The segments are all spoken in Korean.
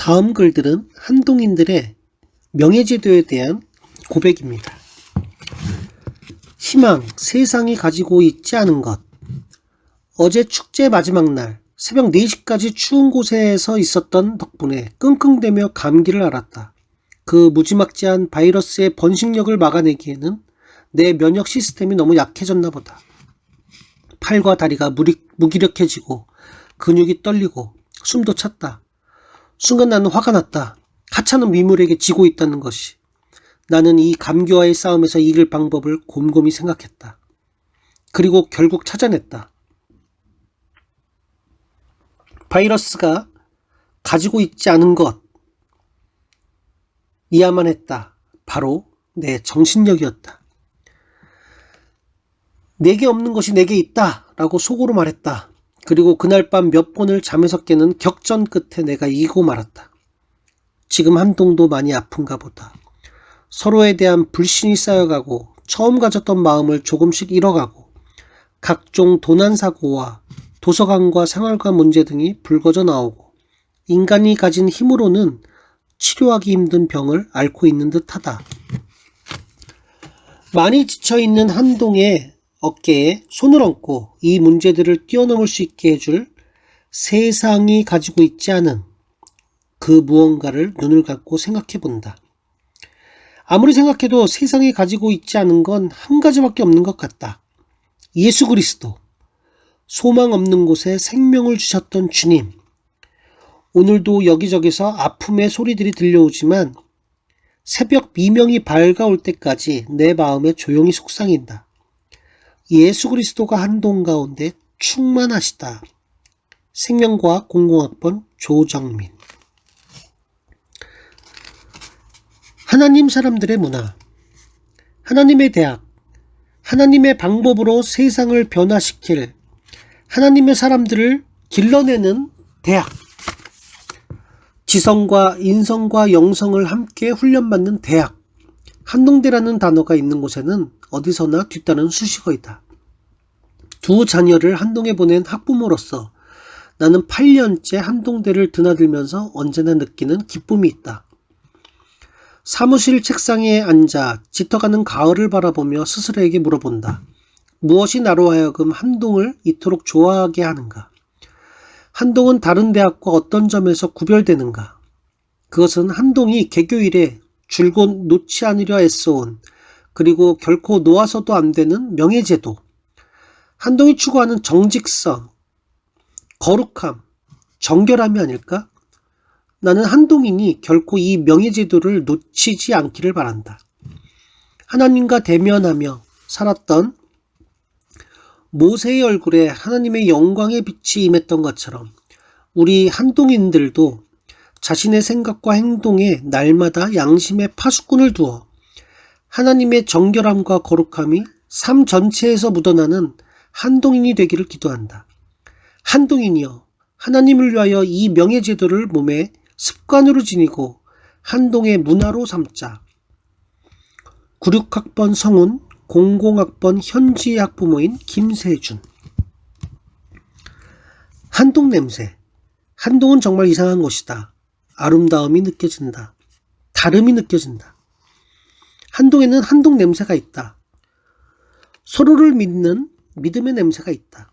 다음 글들은 한동인들의 명예제도에 대한 고백입니다. 희망, 세상이 가지고 있지 않은 것. 어제 축제 마지막 날 새벽 4시까지 추운 곳에서 있었던 덕분에 끙끙대며 감기를 앓았다. 그 무지막지한 바이러스의 번식력을 막아내기에는 내 면역 시스템이 너무 약해졌나 보다. 팔과 다리가 무기력해지고 근육이 떨리고 숨도 찼다. 순간 나는 화가 났다. 하찮은 미물에게 지고 있다는 것이. 나는 이 감기와의 싸움에서 이길 방법을 곰곰이 생각했다. 그리고 결국 찾아냈다. 바이러스가 가지고 있지 않은 것. 이야만 했다. 바로 내 정신력이었다. 내게 없는 것이 내게 있다 라고 속으로 말했다. 그리고 그날 밤 몇 번을 잠에서 깨는 격전 끝에 내가 이기고 말았다. 지금 한동도 많이 아픈가 보다. 서로에 대한 불신이 쌓여가고 처음 가졌던 마음을 조금씩 잃어가고 각종 도난사고와 도서관과 생활관 문제 등이 불거져 나오고 인간이 가진 힘으로는 치료하기 힘든 병을 앓고 있는 듯하다. 많이 지쳐있는 한동의 어깨에 손을 얹고 이 문제들을 뛰어넘을 수 있게 해줄 세상이 가지고 있지 않은 그 무언가를 눈을 감고 생각해 본다. 아무리 생각해도 세상이 가지고 있지 않은 건 한 가지밖에 없는 것 같다. 예수 그리스도. 소망 없는 곳에 생명을 주셨던 주님. 오늘도 여기저기서 아픔의 소리들이 들려오지만 새벽 미명이 밝아올 때까지 내 마음에 조용히 속상인다. 예수 그리스도가 한동 가운데 충만하시다. 생명과학 공공학번 조정민. 하나님 사람들의 문화. 하나님의 대학. 하나님의 방법으로 세상을 변화시킬 하나님의 사람들을 길러내는 대학. 지성과 인성과 영성을 함께 훈련받는 대학. 한동대라는 단어가 있는 곳에는 어디서나 뒤따른 수식어이다. 두 자녀를 한동에 보낸 학부모로서 나는 8년째 한동대를 드나들면서 언제나 느끼는 기쁨이 있다. 사무실 책상에 앉아 짙어가는 가을을 바라보며 스스로에게 물어본다. 무엇이 나로 하여금 한동을 이토록 좋아하게 하는가? 한동은 다른 대학과 어떤 점에서 구별되는가? 그것은 한동이 개교 이래 줄곧 놓지 않으려 애써온 그리고 결코 놓아서도 안 되는 명예제도, 한동이 추구하는 정직성, 거룩함, 정결함이 아닐까? 나는 한동인이 결코 이 명예제도를 놓치지 않기를 바란다. 하나님과 대면하며 살았던 모세의 얼굴에 하나님의 영광의 빛이 임했던 것처럼 우리 한동인들도 자신의 생각과 행동에 날마다 양심의 파수꾼을 두어 하나님의 정결함과 거룩함이 삶 전체에서 묻어나는 한동인이 되기를 기도한다. 한동인이여, 하나님을 위하여 이 명예제도를 몸에 습관으로 지니고 한동의 문화로 삼자. 96학번 성훈, 00학번 현지 학부모인 김세준. 한동 냄새. 한동은 정말 이상한 곳이다. 아름다움이 느껴진다. 다름이 느껴진다. 한동에는 한동 냄새가 있다. 서로를 믿는 믿음의 냄새가 있다.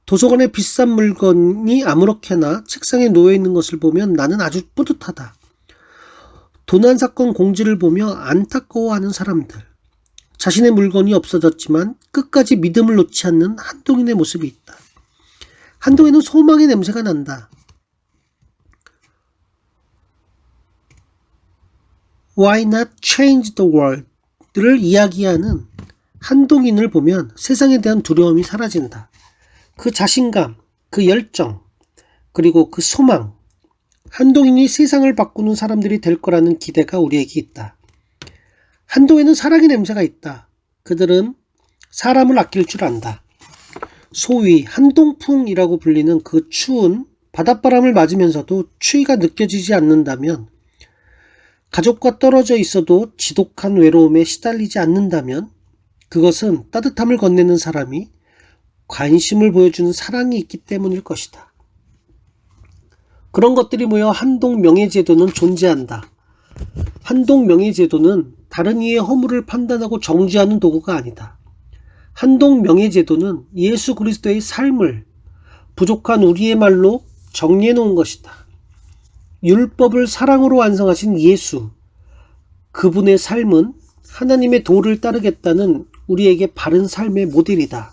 도서관에 비싼 물건이 아무렇게나 책상에 놓여있는 것을 보면 나는 아주 뿌듯하다. 도난사건 공지를 보며 안타까워하는 사람들. 자신의 물건이 없어졌지만 끝까지 믿음을 놓지 않는 한동인의 모습이 있다. 한동에는 소망의 냄새가 난다. Why not change the world를 이야기하는 한동인을 보면 세상에 대한 두려움이 사라진다. 그 자신감, 그 열정, 그리고 그 소망. 한동인이 세상을 바꾸는 사람들이 될 거라는 기대가 우리에게 있다. 한동에는 사랑의 냄새가 있다. 그들은 사람을 아낄 줄 안다. 소위 한동풍이라고 불리는 그 추운 바닷바람을 맞으면서도 추위가 느껴지지 않는다면, 가족과 떨어져 있어도 지독한 외로움에 시달리지 않는다면 그것은 따뜻함을 건네는 사람이 관심을 보여주는 사랑이 있기 때문일 것이다. 그런 것들이 모여 한동 명예제도는 존재한다. 한동 명예제도는 다른 이의 허물을 판단하고 정죄하는 도구가 아니다. 한동 명예제도는 예수 그리스도의 삶을 부족한 우리의 말로 정리해 놓은 것이다. 율법을 사랑으로 완성하신 예수, 그분의 삶은 하나님의 도를 따르겠다는 우리에게 바른 삶의 모델이다.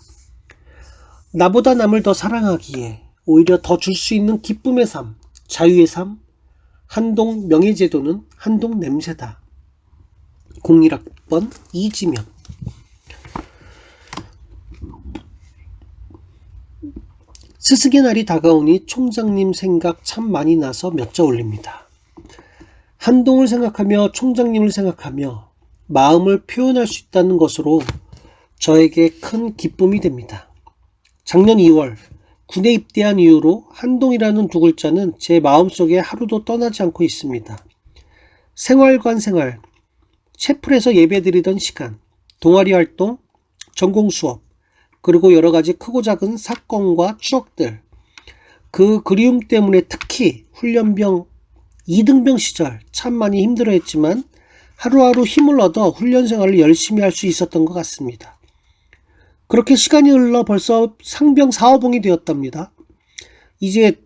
나보다 남을 더 사랑하기에 오히려 더 줄 수 있는 기쁨의 삶, 자유의 삶, 한동 명예제도는 한동 냄새다. 01학번 이지명. 스승의 날이 다가오니 총장님 생각 참 많이 나서 몇 자 올립니다. 한동을 생각하며 총장님을 생각하며 마음을 표현할 수 있다는 것으로 저에게 큰 기쁨이 됩니다. 작년 2월 군에 입대한 이후로 한동이라는 두 글자는 제 마음속에 하루도 떠나지 않고 있습니다. 생활관 생활, 채플에서 예배드리던 시간, 동아리 활동, 전공 수업, 그리고 여러 가지 크고 작은 사건과 추억들, 그 그리움 때문에 특히 훈련병 2등병 시절 참 많이 힘들어했지만 하루하루 힘을 얻어 훈련 생활을 열심히 할 수 있었던 것 같습니다. 그렇게 시간이 흘러 벌써 상병 4, 5봉이 되었답니다. 이제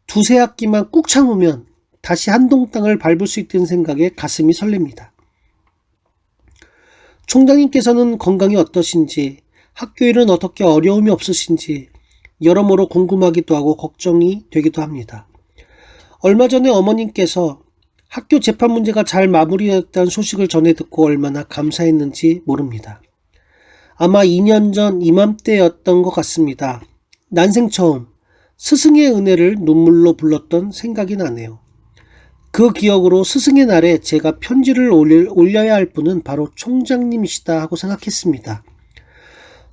두세 학기만 꾹 참으면 다시 한동 땅을 밟을 수 있다는 생각에 가슴이 설렙니다. 총장님께서는 건강이 어떠신지, 학교 일은 어떻게 어려움이 없으신지 여러모로 궁금하기도 하고 걱정이 되기도 합니다. 얼마 전에 어머님께서 학교 재판 문제가 잘 마무리됐다는 소식을 전해 듣고 얼마나 감사했는지 모릅니다. 아마 2년 전 이맘때였던 것 같습니다. 난생 처음 스승의 은혜를 눈물로 불렀던 생각이 나네요. 그 기억으로 스승의 날에 제가 편지를 올려야 할 분은 바로 총장님이시다 하고 생각했습니다.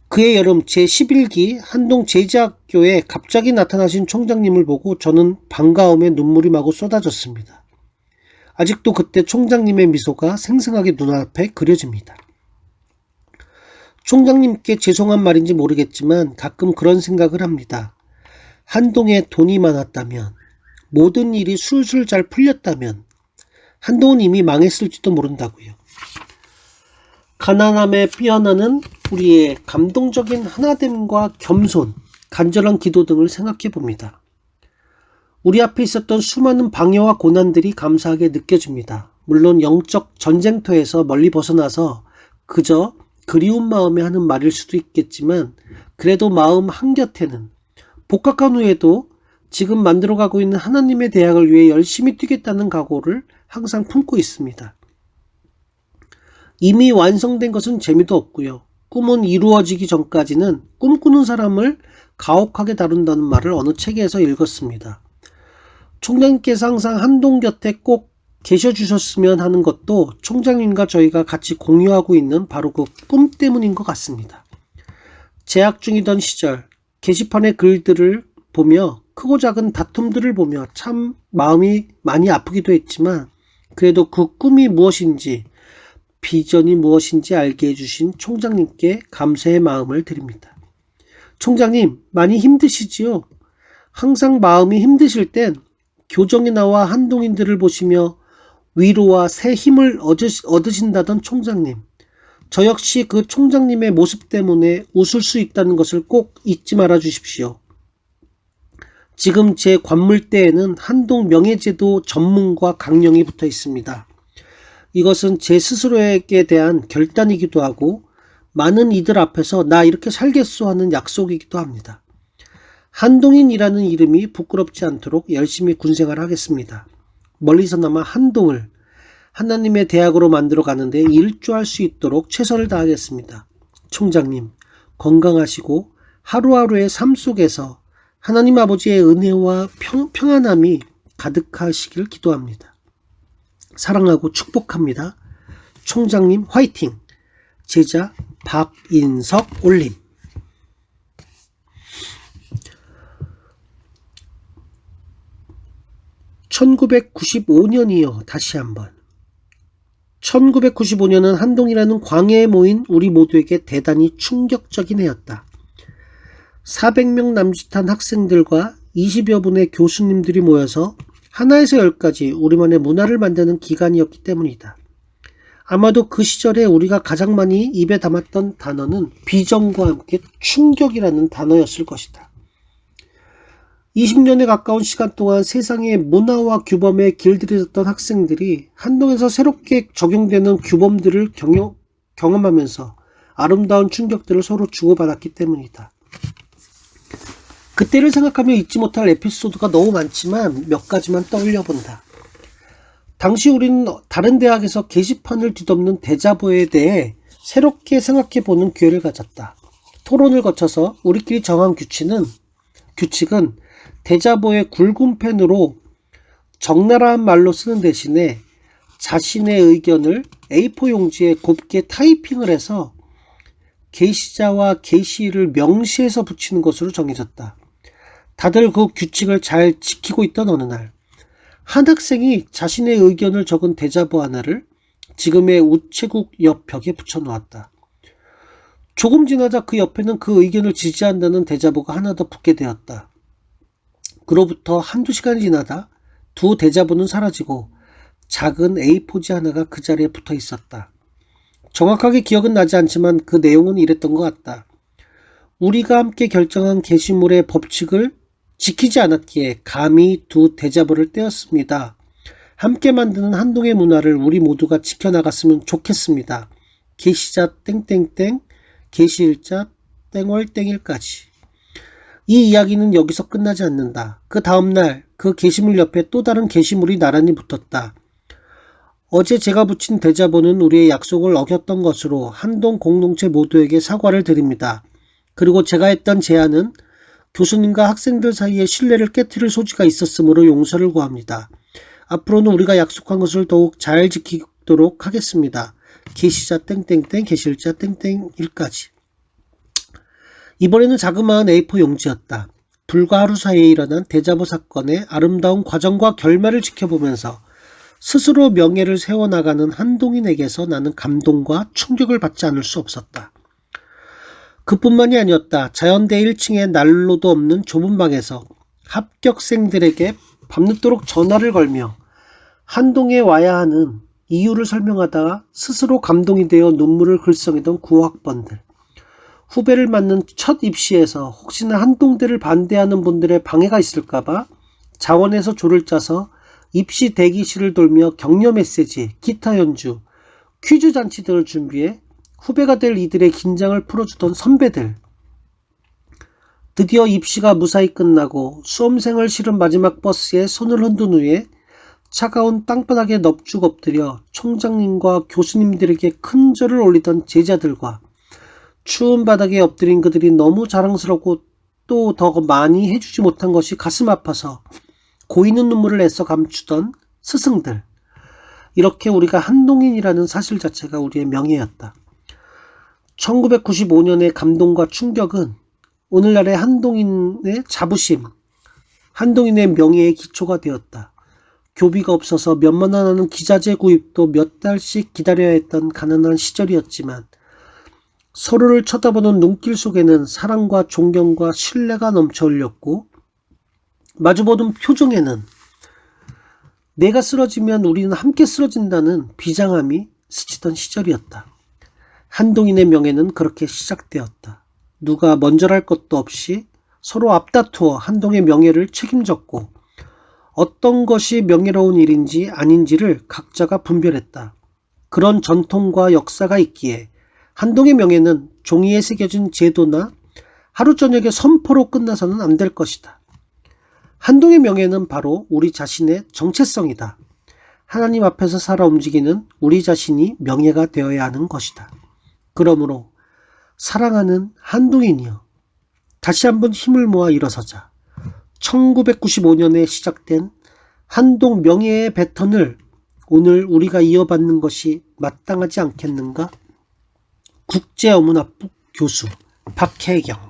그해 여름 제11기 한동 제자학교에 갑자기 나타나신 총장님을 보고 저는 반가움에 눈물이 마구 쏟아졌습니다. 아직도 그때 총장님의 미소가 생생하게 눈앞에 그려집니다. 총장님께 죄송한 말인지 모르겠지만 가끔 그런 생각을 합니다. 한동에 돈이 많았다면, 모든 일이 술술 잘 풀렸다면 한동은 이미 망했을지도 모른다고요. 가난함에 피어나는 우리의 감동적인 하나됨과 겸손, 간절한 기도 등을 생각해 봅니다. 우리 앞에 있었던 수많은 방해와 고난들이 감사하게 느껴집니다. 물론 영적 전쟁터에서 멀리 벗어나서 그저 그리운 마음에 하는 말일 수도 있겠지만 그래도 마음 한곁에는 복학한 후에도 지금 만들어가고 있는 하나님의 대학을 위해 열심히 뛰겠다는 각오를 항상 품고 있습니다. 이미 완성된 것은 재미도 없고요. 꿈은 이루어지기 전까지는 꿈꾸는 사람을 가혹하게 다룬다는 말을 어느 책에서 읽었습니다. 총장님께서 항상 한동 곁에 꼭 계셔주셨으면 하는 것도 총장님과 저희가 같이 공유하고 있는 바로 그 꿈 때문인 것 같습니다. 재학 중이던 시절 게시판의 글들을 보며 크고 작은 다툼들을 보며 참 마음이 많이 아프기도 했지만 그래도 그 꿈이 무엇인지 비전이 무엇인지 알게 해주신 총장님께 감사의 마음을 드립니다. 총장님 많이 힘드시지요? 항상 마음이 힘드실 땐 교정에 나와 한동인들을 보시며 위로와 새 힘을 얻으신다던 총장님. 저 역시 그 총장님의 모습 때문에 웃을 수 있다는 것을 꼭 잊지 말아 주십시오. 지금 제 관물대에는 한동 명예제도 전문과 강령이 붙어 있습니다. 이것은 제 스스로에게 대한 결단이기도 하고 많은 이들 앞에서 나 이렇게 살겠소 하는 약속이기도 합니다. 한동인이라는 이름이 부끄럽지 않도록 열심히 군생활을 하겠습니다. 멀리서나마 한동을 하나님의 대학으로 만들어 가는데 일조할 수 있도록 최선을 다하겠습니다. 총장님 건강하시고 하루하루의 삶 속에서 하나님 아버지의 은혜와 평안함이 가득하시길 기도합니다. 사랑하고 축복합니다. 총장님 화이팅! 제자 박인석 올림. (1995년이요) 다시 한번 1995년은 한동이라는 광야에 모인 우리 모두에게 대단히 충격적인 해였다. 400명 남짓한 학생들과 20여 분의 교수님들이 모여서 하나에서 10까지 우리만의 문화를 만드는 기간이었기 때문이다. 아마도 그 시절에 우리가 가장 많이 입에 담았던 단어는 비전과 함께 충격이라는 단어였을 것이다. 20년에 가까운 시간 동안 세상의 문화와 규범에 길들여졌던 학생들이 한동에서 새롭게 적용되는 규범들을 경험하면서 아름다운 충격들을 서로 주고받았기 때문이다. 그때를 생각하며 잊지 못할 에피소드가 너무 많지만 몇 가지만 떠올려 본다. 당시 우리는 다른 대학에서 게시판을 뒤덮는 대자보에 대해 새롭게 생각해보는 기회를 가졌다. 토론을 거쳐서 우리끼리 정한 규칙은 대자보에 굵은 펜으로 적나라한 말로 쓰는 대신에 자신의 의견을 A4 용지에 곱게 타이핑을 해서 게시자와 게시일을 명시해서 붙이는 것으로 정해졌다. 다들 그 규칙을 잘 지키고 있던 어느 날, 한 학생이 자신의 의견을 적은 대자보 하나를 지금의 우체국 옆 벽에 붙여놓았다. 조금 지나자 그 옆에는 그 의견을 지지한다는 대자보가 하나 더 붙게 되었다. 그로부터 한두 시간이 지나다 두 대자보는 사라지고 작은 A4지 하나가 그 자리에 붙어 있었다. 정확하게 기억은 나지 않지만 그 내용은 이랬던 것 같다. 우리가 함께 결정한 게시물의 법칙을 지키지 않았기에 감히 두 대자보를 떼었습니다. 함께 만드는 한동의 문화를 우리 모두가 지켜나갔으면 좋겠습니다. 게시자 땡땡땡, 게시일자 땡월 땡일까지. 이 이야기는 여기서 끝나지 않는다. 그 다음날 그 게시물 옆에 또 다른 게시물이 나란히 붙었다. 어제 제가 붙인 대자보는 우리의 약속을 어겼던 것으로 한동 공동체 모두에게 사과를 드립니다. 그리고 제가 했던 제안은 교수님과 학생들 사이에 신뢰를 깨트릴 소지가 있었으므로 용서를 구합니다. 앞으로는 우리가 약속한 것을 더욱 잘 지키도록 하겠습니다. 게시자 땡땡땡, 게시일자 땡땡일까지. 이번에는 자그마한 A4 용지였다. 불과 하루 사이에 일어난 대자보 사건의 아름다운 과정과 결말을 지켜보면서 스스로 명예를 세워나가는 한동인에게서 나는 감동과 충격을 받지 않을 수 없었다. 그뿐만이 아니었다. 자연대 1층의 난로도 없는 좁은 방에서 합격생들에게 밤늦도록 전화를 걸며 한동에 와야 하는 이유를 설명하다가 스스로 감동이 되어 눈물을 글썽이던 구학번들. 후배를 맞는 첫 입시에서 혹시나 한동대를 반대하는 분들의 방해가 있을까봐 자원에서 조를 짜서 입시 대기실을 돌며 격려 메시지, 기타 연주, 퀴즈 잔치 등을 준비해 후배가 될 이들의 긴장을 풀어주던 선배들. 드디어 입시가 무사히 끝나고 수험생을 실은 마지막 버스에 손을 흔든 후에 차가운 땅바닥에 넙죽 엎드려 총장님과 교수님들에게 큰 절을 올리던 제자들과 추운 바닥에 엎드린 그들이 너무 자랑스럽고 또 더 많이 해주지 못한 것이 가슴 아파서 고이는 눈물을 애써 감추던 스승들. 이렇게 우리가 한동인이라는 사실 자체가 우리의 명예였다. 1995년의 감동과 충격은 오늘날의 한동인의 자부심, 한동인의 명예의 기초가 되었다. 교비가 없어서 몇만 원 하는 기자재 구입도 몇 달씩 기다려야 했던 가난한 시절이었지만 서로를 쳐다보는 눈길 속에는 사랑과 존경과 신뢰가 넘쳐 흘렸고 마주보는 표정에는 내가 쓰러지면 우리는 함께 쓰러진다는 비장함이 스치던 시절이었다. 한동인의 명예는 그렇게 시작되었다. 누가 먼저랄 것도 없이 서로 앞다투어 한동의 명예를 책임졌고 어떤 것이 명예로운 일인지 아닌지를 각자가 분별했다. 그런 전통과 역사가 있기에 한동의 명예는 종이에 새겨진 제도나 하루 저녁의 선포로 끝나서는 안 될 것이다. 한동의 명예는 바로 우리 자신의 정체성이다. 하나님 앞에서 살아 움직이는 우리 자신이 명예가 되어야 하는 것이다. 그러므로 사랑하는 한동인이여, 다시 한번 힘을 모아 일어서자. 1995년에 시작된 한동 명예의 배턴을 오늘 우리가 이어받는 것이 마땅하지 않겠는가? 국제어문학부 교수 박혜경.